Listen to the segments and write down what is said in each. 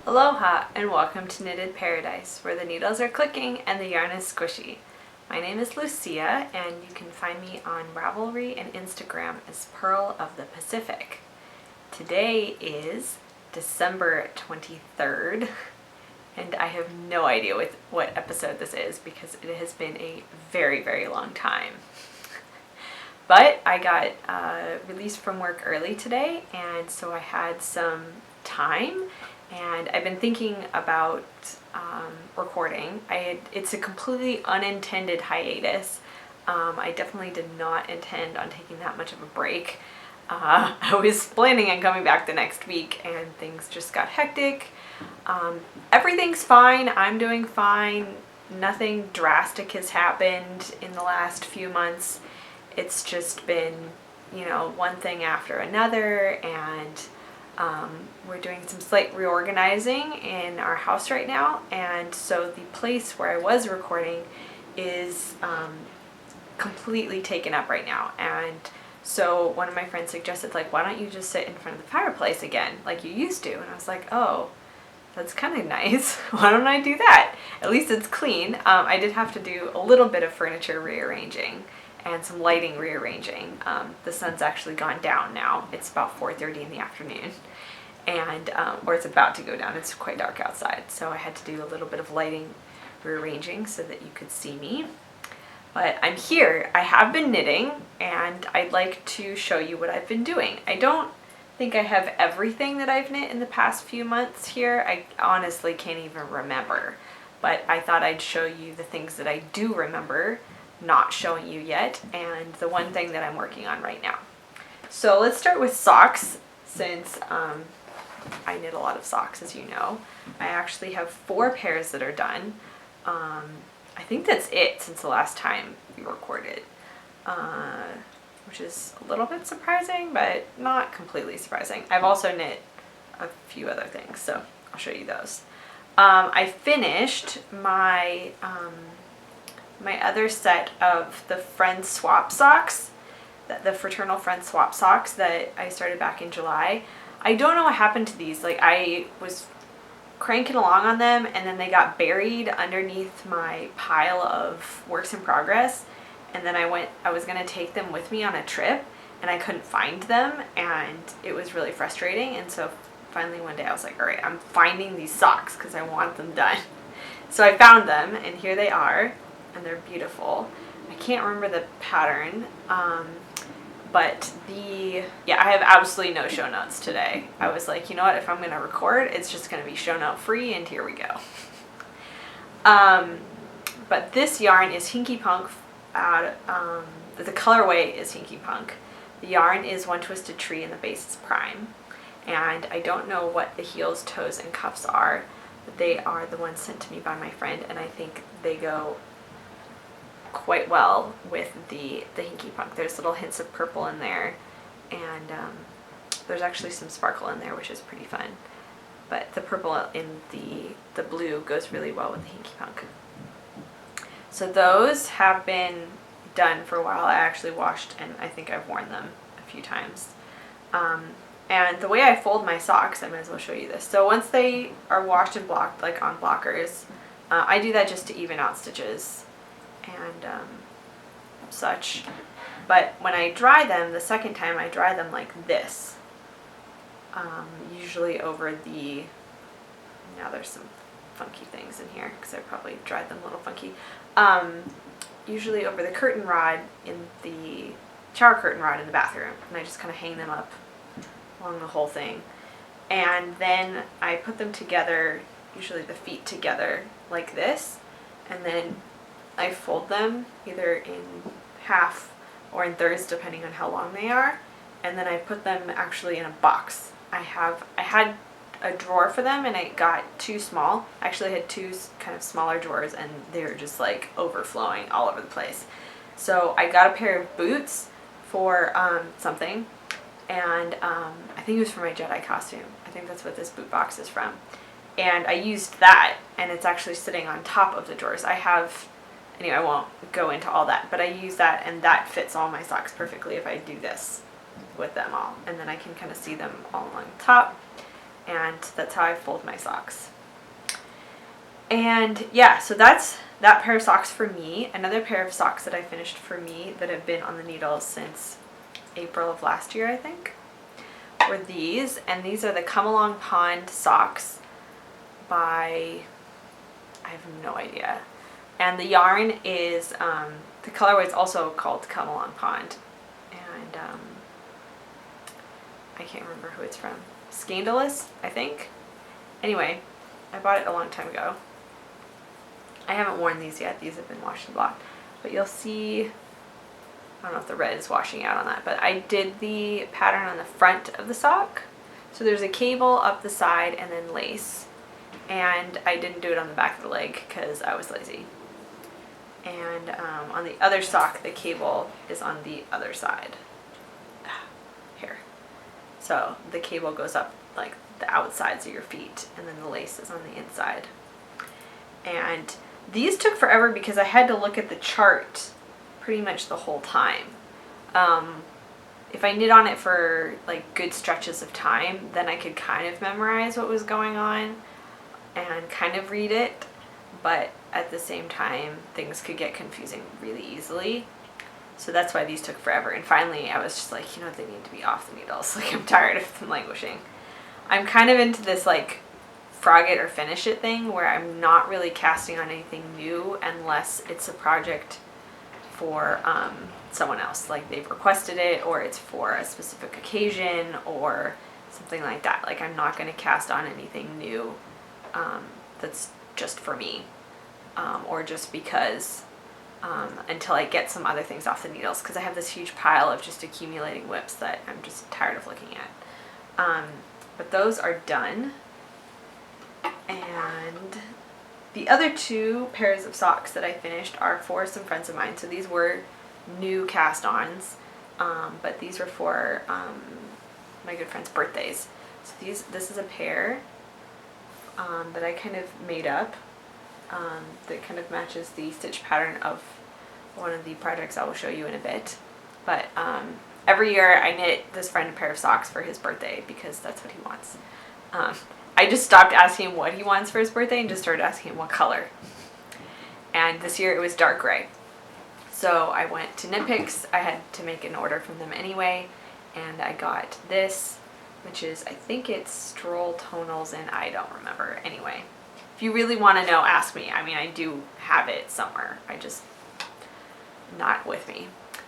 Aloha and welcome to Knitted Paradise, where the needles are clicking and the yarn is squishy. My name is Lucia and you can find me on Ravelry and Instagram as Pearl of the Pacific. Today is December 23rd and I have no idea what episode this is because it has been a very, very long time. But I got released from work early today and so I had some time. And I've been thinking about recording. It's a completely unintended hiatus. I definitely did not intend on taking that much of a break. I was planning on coming back the next week and things just got hectic. Everything's fine. I'm doing fine. Nothing drastic has happened in the last few months. It's just been, one thing after another, and we're doing some slight reorganizing in our house right now, and so the place where I was recording is completely taken up right now. And so one of my friends suggested, why don't you just sit in front of the fireplace again like you used to? And I was like, oh, that's kind of nice. Why don't I do that? At least it's clean. I did have to do a little bit of furniture rearranging and some lighting rearranging. The sun's actually gone down now. It's about 4:30 in the afternoon, and or it's about to go down. It's quite dark outside, so I had to do a little bit of lighting rearranging so that you could see me. But I'm here. I have been knitting, and I'd like to show you what I've been doing. I don't think I have everything that I've knit in the past few months here. I honestly can't even remember, but I thought I'd show you the things that I do remember not showing you yet, and the one thing that I'm working on right now. So let's start with socks, since I knit a lot of socks, as you know. I actually have 4 pairs that are done. I think that's it since the last time we recorded, which is a little bit surprising, but not completely surprising. I've also knit a few other things, so I'll show you those. I finished my my other set of the Friends Swap socks, the Fraternal Friends Swap socks that I started back in July. I don't know what happened to these. I was cranking along on them and then they got buried underneath my pile of works in progress, and then I was going to take them with me on a trip and I couldn't find them, and it was really frustrating. And so finally one day I was like, all right, I'm finding these socks because I want them done. So I found them and here they are. And they're beautiful. I can't remember the pattern, but I have absolutely no show notes today. I was like, you know what, if I'm gonna record, it's just gonna be show note free, and here we go. But this yarn is Hinky Punk. The colorway is Hinky Punk. The yarn is One Twisted Tree and the base is Prime. And I don't know what the heels, toes, and cuffs are, but they are the ones sent to me by my friend, and I think they go quite well with the Hinky Punk. There's little hints of purple in there, and there's actually some sparkle in there, which is pretty fun. But the purple in the blue goes really well with the Hinky Punk. So those have been done for a while. I actually washed, and I think I've worn them a few times. And the way I fold my socks, I might as well show you this. So once they are washed and blocked, like on blockers, I do that just to even out stitches and such. But when I dry them, the second time I dry them like this, usually over now there's some funky things in here because I probably dried them a little funky, usually over the curtain rod in the shower curtain rod in the bathroom, and I just kind of hang them up along the whole thing, and then I put them together, usually the feet together like this, and then I fold them either in half or in thirds depending on how long they are, and then I put them actually in a box. I had a drawer for them and it got too small. I actually had 2 kind of smaller drawers and they were just like overflowing all over the place. So I got a pair of boots for something, and I think it was for my Jedi costume. I think that's what this boot box is from. And I used that, and it's actually sitting on top of the drawers. Anyway, I won't go into all that, but I use that, and that fits all my socks perfectly if I do this with them all. And then I can kind of see them all along the top. and that's how I fold my socks. And yeah, so that's that pair of socks for me. Another pair of socks that I finished for me that have been on the needles since April of last year, I think, were these. And these are the Come Along Pond socks by, I have no idea. And the yarn is, the colorway is also called Come Along Pond. And I can't remember who it's from. Scandalous, I think. Anyway, I bought it a long time ago. I haven't worn these yet. These have been washed and blocked. But you'll see, I don't know if the red is washing out on that, but I did the pattern on the front of the sock. So there's a cable up the side and then lace. And I didn't do it on the back of the leg because I was lazy. And on the other sock, the cable is on the other side. Here. So the cable goes up like the outsides of your feet, and then the lace is on the inside. And these took forever because I had to look at the chart pretty much the whole time. If I knit on it for like good stretches of time, then I could kind of memorize what was going on and kind of read it, but at the same time things could get confusing really easily. So that's why these took forever. And finally I was just like, you know what, they need to be off the needles. Like, I'm tired of them languishing. I'm kind of into this like frog it or finish it thing where I'm not really casting on anything new unless it's a project for someone else. Like they've requested it, or it's for a specific occasion or something like that. Like I'm not going to cast on anything new that's just for me or just because until I get some other things off the needles, because I have this huge pile of just accumulating whips that I'm just tired of looking at. But those are done. And the other two pairs of socks that I finished are for some friends of mine. So these were new cast-ons, but these were for my good friends' birthdays. So this is a pair that I kind of made up that kind of matches the stitch pattern of one of the projects I will show you in a bit. But every year I knit this friend a pair of socks for his birthday because that's what he wants. I just stopped asking him what he wants for his birthday and just started asking him what color. And this year it was dark gray. So I went to Knit Picks. I had to make an order from them anyway, and I got this, which is, I think it's Stroll Tonals, and I don't remember. Anyway, if you really want to know, ask me. I mean, I do have it somewhere. I just, not with me.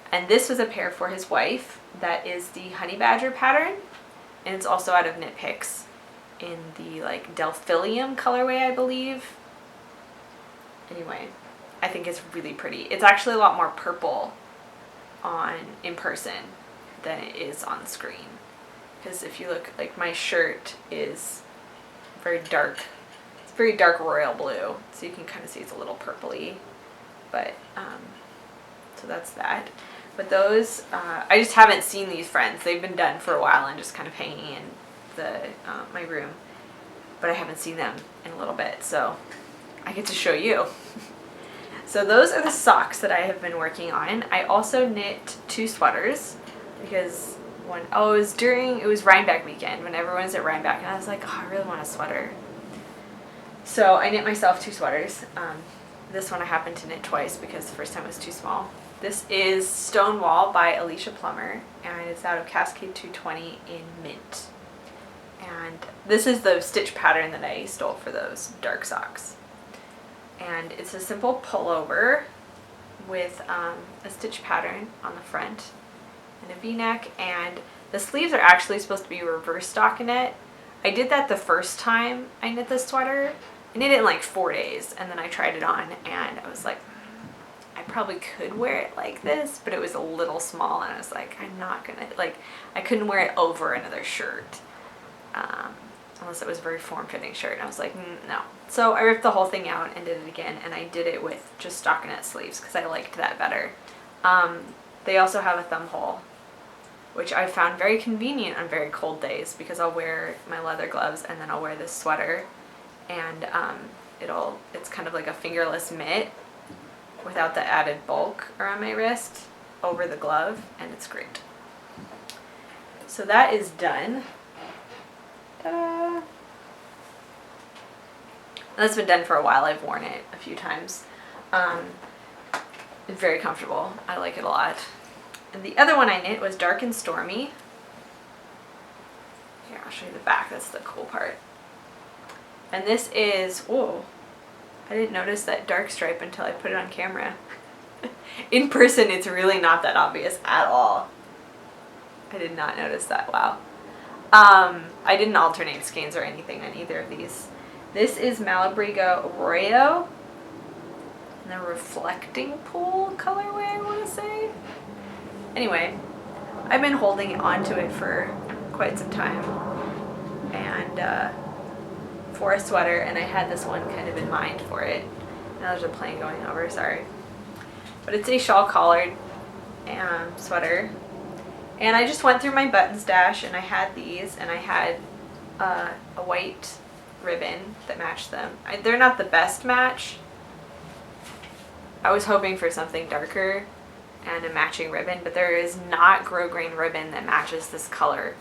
And this was a pair for his wife. That is the Honey Badger pattern, and it's also out of Knit Picks in the like Delphinium colorway, I believe. Anyway, I think it's really pretty. It's actually a lot more purple in person than it is on screen. Because if you look, like my shirt is very dark. It's very dark royal blue, so you can kind of see it's a little purpley. But so that's that. But those, I just haven't seen these friends. They've been done for a while and just kind of hanging in my room, but I haven't seen them in a little bit, so I get to show you. So those are the socks that I have been working on. I also knit 2 sweaters because it was Rhinebeck weekend when everyone was at Rhinebeck, and I was like, oh, I really want a sweater. So I knit myself 2 sweaters. This one I happened to knit twice because the first time was too small. This is Stonewall by Alicia Plummer, and it's out of Cascade 220 in mint. And this is the stitch pattern that I stole for those dark socks. And it's a simple pullover with a stitch pattern on the front and a V-neck, and the sleeves are actually supposed to be reverse stockinette. I did that the first time I knit this sweater. I knit it in like 4 days, and then I tried it on and I was like, I probably could wear it like this, but it was a little small, and I was like, I'm not gonna, like, I couldn't wear it over another shirt. Unless it was a very form-fitting shirt, and I was like, no. So I ripped the whole thing out and did it again, and I did it with just stockinette sleeves because I liked that better. They also have a thumb hole, which I found very convenient on very cold days because I'll wear my leather gloves and then I'll wear this sweater, and it's kind of like a fingerless mitt without the added bulk around my wrist over the glove, and it's great. So that is done. Ta-da! That's been done for a while. I've worn it a few times. It's very comfortable. I like it a lot. And the other one I knit was Dark and Stormy. Here, I'll show you the back. That's the cool part. And this is, whoa, I didn't notice that dark stripe until I put it on camera. In person, it's really not that obvious at all. I did not notice that, wow. I didn't alternate skeins or anything on either of these. This is Malabrigo Arroyo. And the Reflecting Pool colorway, I want to say. Anyway, I've been holding on to it for quite some time. And for a sweater, and I had this one kind of in mind for it. Now there's a plane going over, sorry. But it's a shawl collared sweater. And I just went through my button stash and I had these, and I had a white ribbon that matched them. They're not the best match. I was hoping for something darker and a matching ribbon, but there is not grosgrain ribbon that matches this color.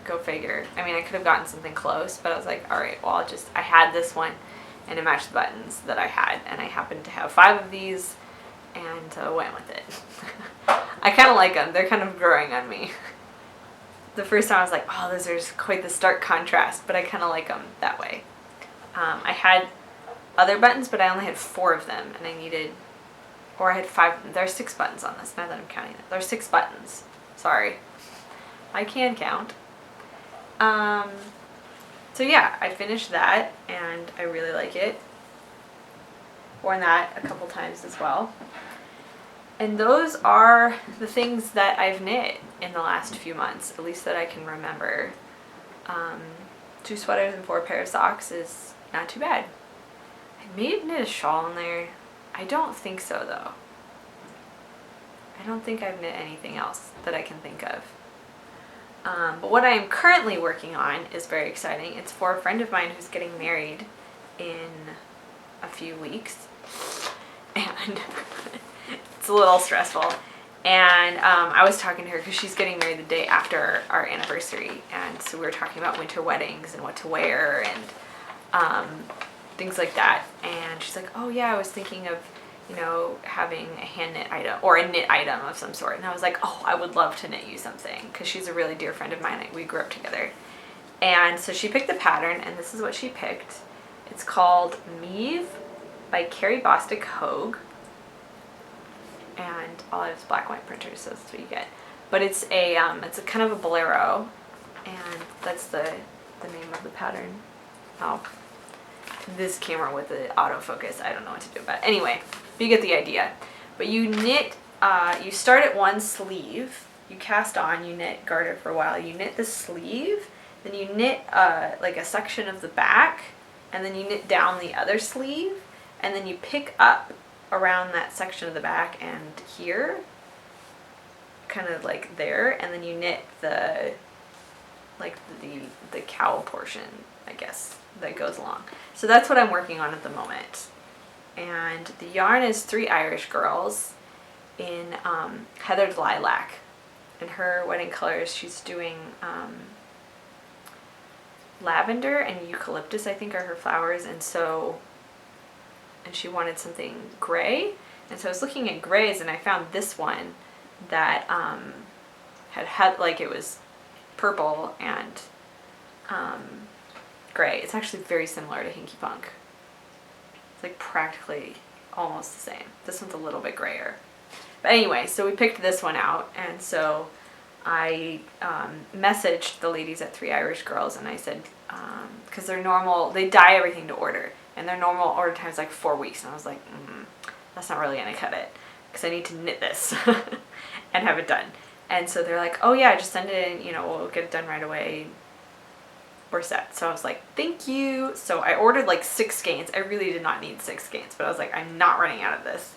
Go figure. I mean, I could have gotten something close, but I was like, all right, well, I had this one and it matched the buttons that I had, and I happened to have 5 of these and went with it. I kind of like them. They're kind of growing on me. The first time I was like, oh, there's quite the stark contrast, but I kind of like them that way. I had other buttons, but I only had 4 of them, and I needed, or I had 5. There's 6 buttons on this, now that I'm counting it. There's 6 buttons. Sorry. I can count. So yeah, I finished that, and I really like it. Worn that a couple times as well. And those are the things that I've knit in the last few months, at least that I can remember. 2 sweaters and 4 pair of socks is not too bad. I may have knit a shawl in there. I don't think so, though. I don't think I've knit anything else that I can think of. But what I am currently working on is very exciting. It's for a friend of mine who's getting married in a few weeks. And it's a little stressful. And I was talking to her because she's getting married the day after our anniversary. And so we were talking about winter weddings and what to wear and things like that. And she's like, oh yeah, I was thinking of, you know, having a hand knit item or a knit item of some sort. And I was like, oh, I would love to knit you something, because she's a really dear friend of mine. We grew up together. And so she picked the pattern, and this is what she picked. It's called Meve by Carrie Bostick Hogue. And all I have is black and white printers, so that's what you get. But it's a kind of a bolero, and that's the name of the pattern. Oh, this camera with the autofocus, I don't know what to do about it. Anyway, you get the idea. But you knit, you start at one sleeve, you cast on, you knit, garter for a while, you knit the sleeve, then you knit like a section of the back, and then you knit down the other sleeve, and then you pick up around that section of the back and here, kind of like there, and then you knit the cowl portion, I guess, that goes along. So that's what I'm working on at the moment. And the yarn is 3 Irish Girls in Heathered Lilac. In her wedding colors, she's doing lavender and eucalyptus, I think, are her flowers. And she wanted something gray. And so I was looking at grays, and I found this one that had like, it was purple and gray. It's actually very similar to Hinky Punk. It's like practically almost the same. This one's a little bit grayer. But anyway, so we picked this one out, and so I messaged the ladies at 3 Irish Girls, and I said, because they dye everything to order, and their normal order time is like 4 weeks, and I was like, that's not really gonna cut it, because I need to knit this and have it done. And so they're like, oh yeah, just send it in, you know, we'll get it done right away. We're set. So I was like, thank you. So I ordered like 6 skeins. I really did not need 6 skeins, but I was like, I'm not running out of this.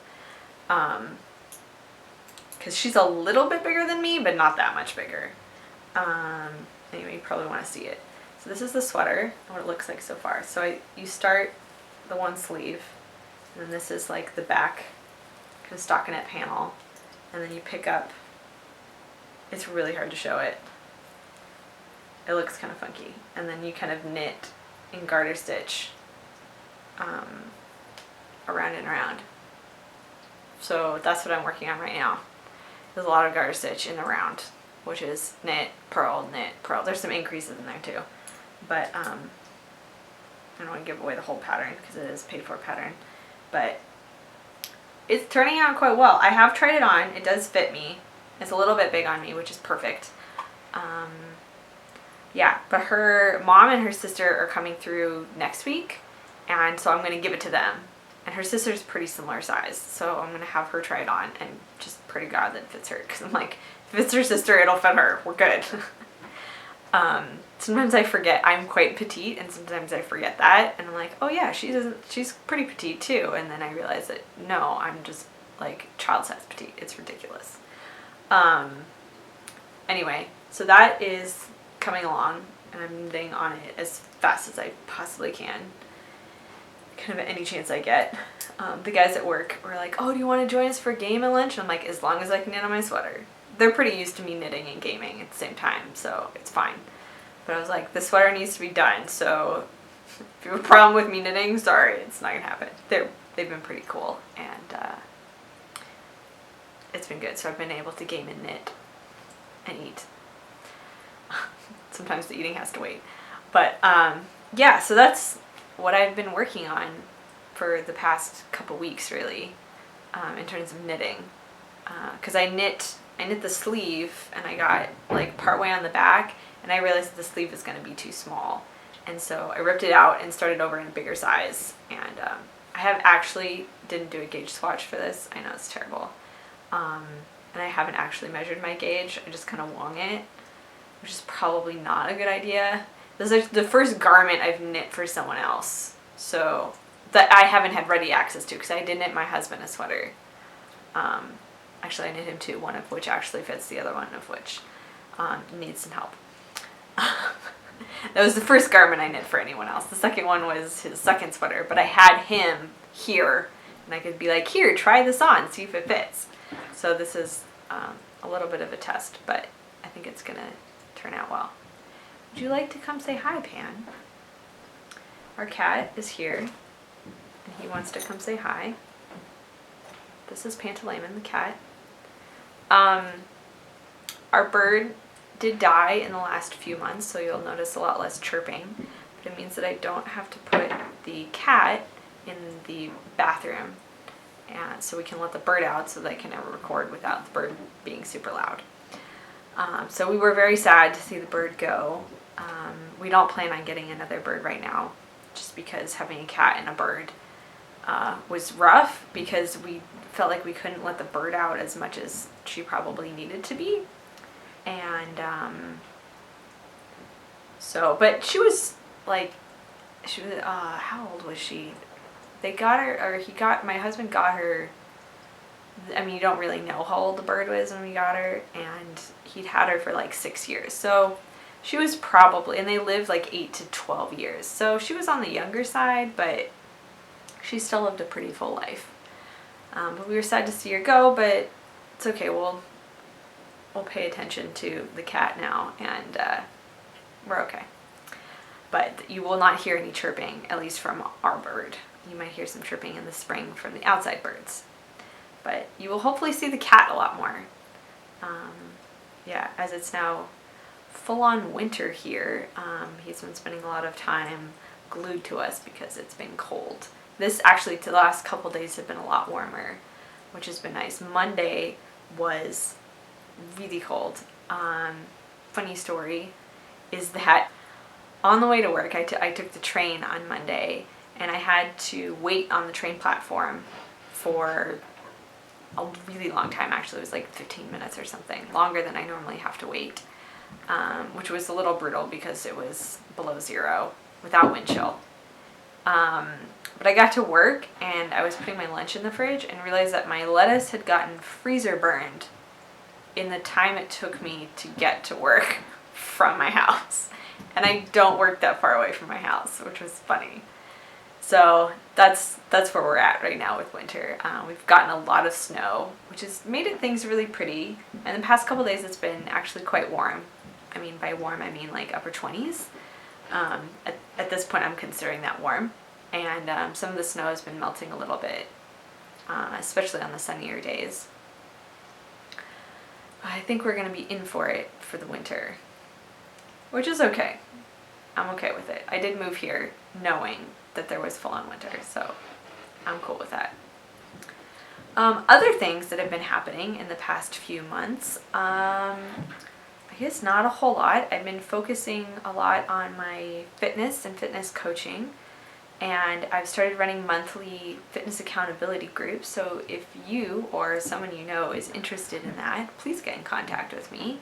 Because she's a little bit bigger than me, but not that much bigger. Anyway, you probably want to see it. So this is the sweater, and what it looks like so far. So you start the one sleeve, and then this is like the back kind of stockinette panel, and then you pick up. It's really hard to show it. It looks kind of funky. And then you kind of knit in garter stitch around and around. So that's what I'm working on right now. There's a lot of garter stitch in the round, which is knit, purl, knit, purl. There's some increases in there too, but I don't want to give away the whole pattern because it is paid for pattern, but it's turning out quite well. I have tried it on. It does fit me. It's a little bit big on me, which is perfect. Yeah, but her mom and her sister are coming through next week, and so I'm going to give it to them. And her sister's pretty similar size, so I'm going to have her try it on and just pray to God that it fits her, because I'm like, if it's her sister, it'll fit her. We're good. Sometimes I forget I'm quite petite, and sometimes I forget that, and I'm like, oh yeah, she's pretty petite too, and then I realize that no, I'm just like child size petite. It's ridiculous. Anyway, so that is coming along, and I'm knitting on it as fast as I possibly can, kind of any chance I get. The guys at work were like, oh, do you want to join us for a game at lunch? And I'm like, as long as I can knit on my sweater. They're pretty used to me knitting and gaming at the same time, so it's fine. But I was like, the sweater needs to be done, so if you have a problem with me knitting, sorry, it's not gonna happen. They've been pretty cool, and it's been good. So I've been able to game and knit and eat. Sometimes the eating has to wait. But yeah, so that's what I've been working on for the past couple weeks, really, in terms of knitting. Because I knit the sleeve, and I got like partway on the back, and I realized that the sleeve was going to be too small. And so I ripped it out and started over in a bigger size. And I didn't do a gauge swatch for this. I know it's terrible. And I haven't actually measured my gauge. I just kind of wong it, which is probably not a good idea. This is the first garment I've knit for someone else, so that I haven't had ready access to, because I did knit my husband a sweater. Actually, I knit him two, one of which actually fits, the other one of which needs some help. That was the first garment I knit for anyone else. The second one was his second sweater, but I had him here, and I could be like, here, try this on, see if it fits. So this is a little bit of a test, but I think it's going to turn out well. Would you like to come say hi, Pan? Our cat is here, and he wants to come say hi. This is Pantalaimon, the cat. Our bird did die in the last few months, so you'll notice a lot less chirping, but it means that I don't have to put the cat in the bathroom, and so we can let the bird out so that I can never record without the bird being super loud. So we were very sad to see the bird go. We don't plan on getting another bird right now, just because having a cat and a bird was rough, because we felt like we couldn't let the bird out as much as she probably needed to be. And but she was like, how old was she? They got her, or my husband got her, I mean, you don't really know how old the bird was when we got her, and he'd had her for like 6 years. So she was probably, and they lived like 8 to 12 years. So she was on the younger side, but she still lived a pretty full life. But we were sad to see her go, but it's okay. We'll pay attention to the cat now, and we're okay. But you will not hear any chirping, at least from our bird. You might hear some chirping in the spring from the outside birds. But you will hopefully see the cat a lot more. Yeah, as it's now full-on winter here, he's been spending a lot of time glued to us because it's been cold. This actually, the last couple days have been a lot warmer, which has been nice. Monday was really cold. Funny story is that on the way to work, I took the train on Monday, and I had to wait on the train platform for a really long time. Actually, it was like 15 minutes or something, longer than I normally have to wait, which was a little brutal because it was below zero without wind chill. But I got to work, and I was putting my lunch in the fridge and realized that my lettuce had gotten freezer burned in the time it took me to get to work from my house. And I don't work that far away from my house, which was funny. So that's where we're at right now with winter. We've gotten a lot of snow, which has made things really pretty. And the past couple days, it's been actually quite warm. I mean, by warm, I mean like upper 20s. At this point, I'm considering that warm. and some of the snow has been melting a little bit, especially on the sunnier days. I think we're going to be in for it for the winter, which is okay. I'm okay with it. I did move here knowing that there was full-on winter, so I'm cool with that. Other things that have been happening in the past few months, I guess not a whole lot. I've been focusing a lot on my fitness and fitness coaching, and I've started running monthly fitness accountability groups. So if you or someone you know is interested in that, please get in contact with me.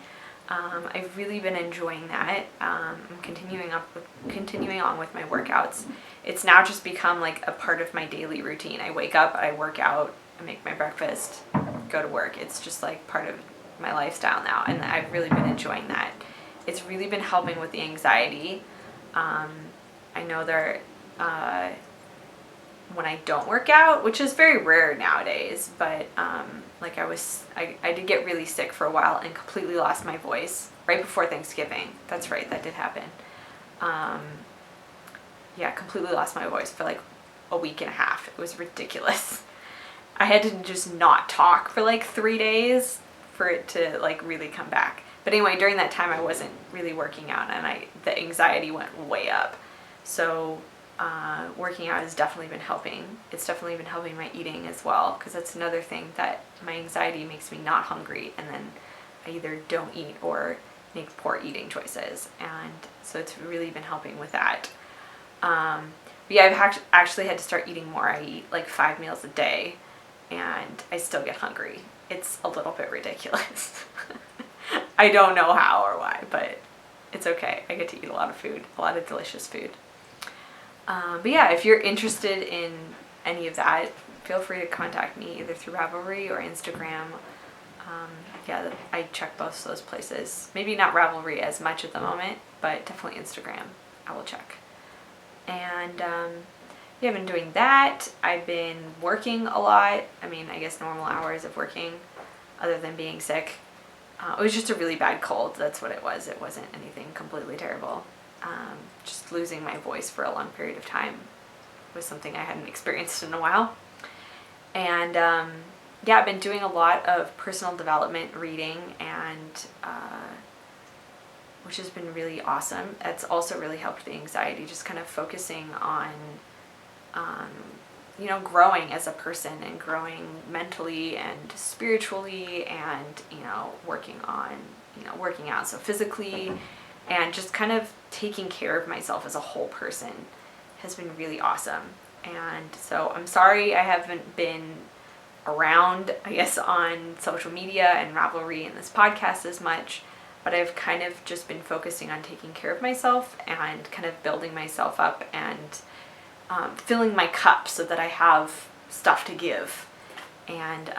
I've really been enjoying that. I'm continuing on with my workouts. It's now just become like a part of my daily routine. I wake up, I work out, I make my breakfast, go to work. It's just like part of my lifestyle now, and I've really been enjoying that. It's really been helping with the anxiety. I know when I don't work out, which is very rare nowadays, but I did get really sick for a while and completely lost my voice right before Thanksgiving. That's right, that did happen. Completely lost my voice for like a week and a half. It was ridiculous. I had to just not talk for like 3 days for it to like really come back. But anyway, during that time I wasn't really working out, and the anxiety went way up. So working out has definitely been helping. It's definitely been helping my eating as well, because that's another thing, that my anxiety makes me not hungry, and then I either don't eat or make poor eating choices, and so it's really been helping with that. I've actually had to start eating more. I eat like 5 meals a day, and I still get hungry. It's a little bit ridiculous. I don't know how or why, but it's okay. I get to eat a lot of food, a lot of delicious food. If you're interested in any of that, feel free to contact me either through Ravelry or Instagram. I check both those places. Maybe not Ravelry as much at the moment, but definitely Instagram. I will check. And I've been doing that. I've been working a lot. I mean, I guess normal hours of working, other than being sick. It was just a really bad cold. That's what it was. It wasn't anything completely terrible. Just losing my voice for a long period of time was something I hadn't experienced in a while. And I've been doing a lot of personal development reading, and which has been really awesome. It's also really helped the anxiety, just kind of focusing on growing as a person, and growing mentally and spiritually, and working out, so physically, and just kind of taking care of myself as a whole person has been really awesome. And so I'm sorry I haven't been around, I guess, on social media and Ravelry and this podcast as much, but I've kind of just been focusing on taking care of myself and kind of building myself up, and filling my cup so that I have stuff to give. And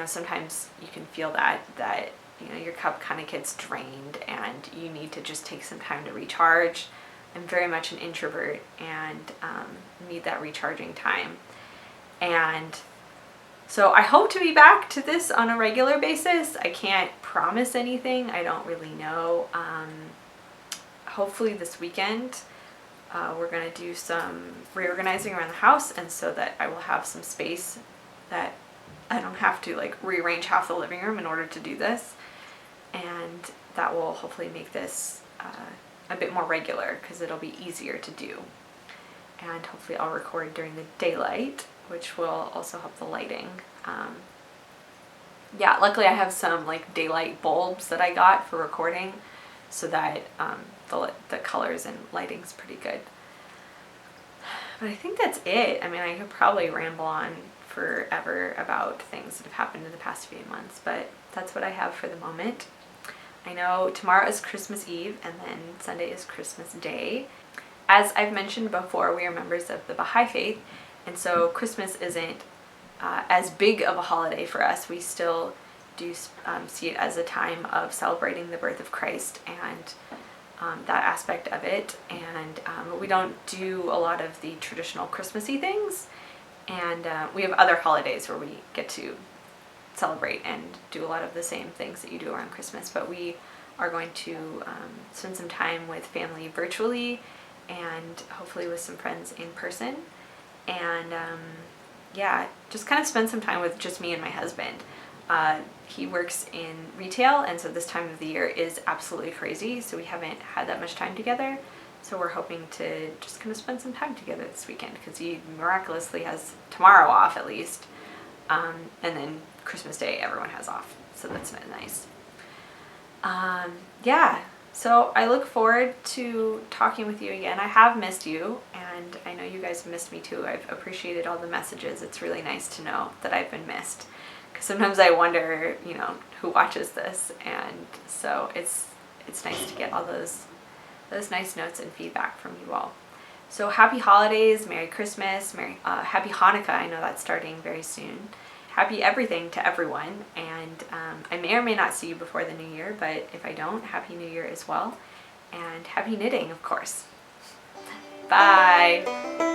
sometimes you can feel that your cup kind of gets drained, and you need to just take some time to recharge. I'm very much an introvert, and need that recharging time. And so I hope to be back to this on a regular basis. I can't promise anything. I don't really know. Hopefully this weekend we're going to do some reorganizing around the house, and so that I will have some space that I don't have to like rearrange half the living room in order to do this. And that will hopefully make this a bit more regular, because it'll be easier to do. And hopefully I'll record during the daylight, which will also help the lighting. Luckily I have some like daylight bulbs that I got for recording, so that the colors and lighting's pretty good. But I think that's it. I mean, I could probably ramble on forever about things that have happened in the past few months, but that's what I have for the moment. I know tomorrow is Christmas Eve, and then Sunday is Christmas Day. As I've mentioned before, we are members of the Baha'i faith, and so Christmas isn't as big of a holiday for us. We still do see it as a time of celebrating the birth of Christ, and that aspect of it. And we don't do a lot of the traditional Christmassy things, and we have other holidays where we get to celebrate and do a lot of the same things that you do around Christmas. But we are going to spend some time with family virtually, and hopefully with some friends in person. And yeah, just kind of spend some time with just me and my husband. He works in retail, and so this time of the year is absolutely crazy, so we haven't had that much time together. So we're hoping to just kind of spend some time together this weekend, because he miraculously has tomorrow off at least, and then Christmas Day everyone has off, so that's nice. Yeah, so I look forward to talking with you again. I have missed you, and I know you guys have missed me too. I've appreciated all the messages. It's really nice to know that I've been missed, because sometimes I wonder, who watches this, and so it's nice to get all those nice notes and feedback from you all. So happy holidays, Merry Christmas, Happy Hanukkah. I know that's starting very soon. Happy everything to everyone, and I may or may not see you before the new year, but if I don't, Happy New Year as well, and happy knitting, of course. Bye!